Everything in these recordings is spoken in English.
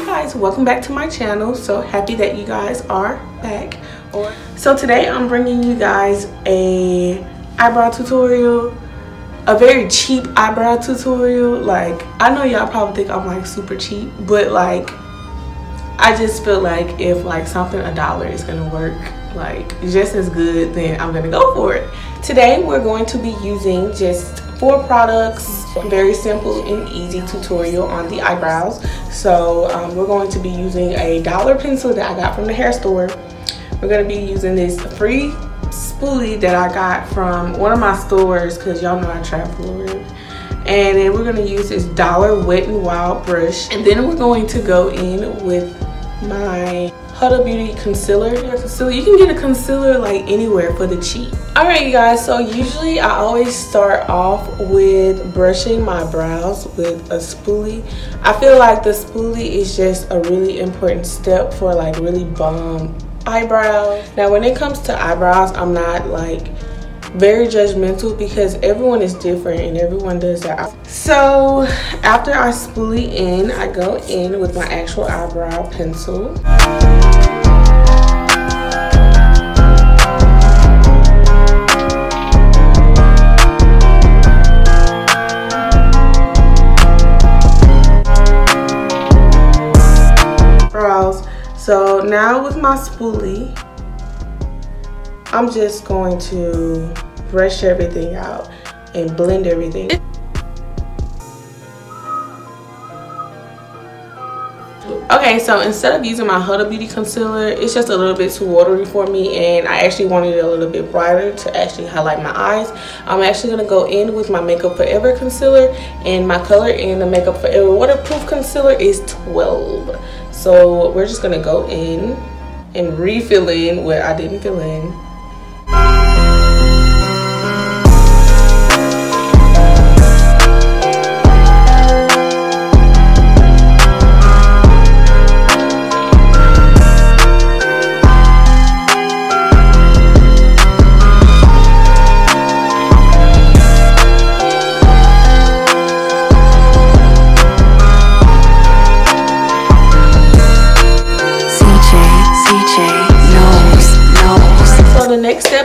guys, welcome back to my channel. So happy that you guys are back. So today I'm bringing you guys a eyebrow tutorial, a very cheap eyebrow tutorial. Like, I know y'all probably think I'm like super cheap, but like I just feel like if like something $1 is gonna work like just as good, then I'm gonna go for it. Today we're going to be using just 4 products, very simple and easy tutorial on the eyebrows. So we're going to be using a dollar pencil that I got from the hair store. We're going to be using this free spoolie that I got from one of my stores, because y'all know I travel around. And then we're going to use this dollar Wet n Wild brush, and then we're going to go in with my Huda Beauty concealer. You can get a concealer like anywhere for the cheap. Alright you guys, so usually I always start off with brushing my brows with a spoolie. I feel like the spoolie is just a really important step for like really bomb eyebrows. Now when it comes to eyebrows, I'm not like very judgmental because everyone is different and everyone does that. So after I spoolie in, I go in with my actual eyebrow pencil. So now with my spoolie, I'm just going to brush everything out and blend everything. Okay, so instead of using my Huda Beauty concealer, it's just a little bit too watery for me, and I actually wanted it a little bit brighter to actually highlight my eyes. I'm actually going to go in with my Makeup Forever concealer, and my color in the Makeup Forever waterproof concealer is 12. So we're just going to go in and refill in where I didn't fill in.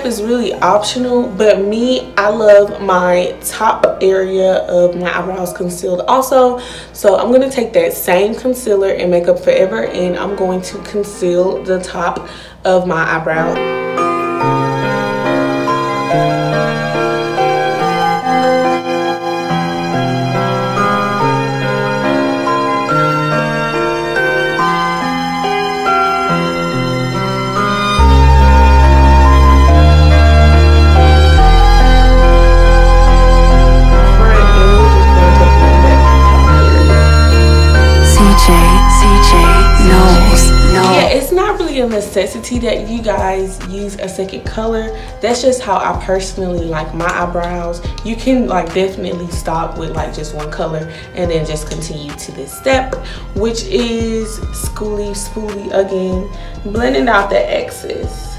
Is really optional, but me, I love my top area of my eyebrows concealed also. So I'm going to take that same concealer and Makeup Forever, and I'm going to conceal the top of my eyebrow. A necessity that you guys use a second color. That's just how I personally like my eyebrows. You can like definitely stop with like just one color and then just continue to this step, which is spoolie again, blending out the excess.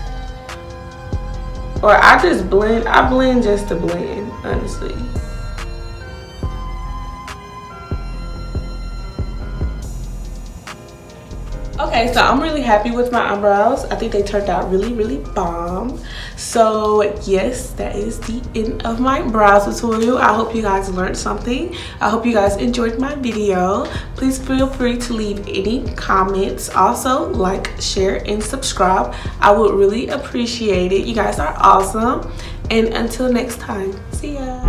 Or I blend just to blend, honestly. Okay, so I'm really happy with my eyebrows. I think they turned out really bomb. So yes, that is the end of my brow tutorial. I hope you guys learned something. I hope you guys enjoyed my video. Please feel free to leave any comments. Also like, share, and subscribe. I would really appreciate it. You guys are awesome. And until next time, see ya.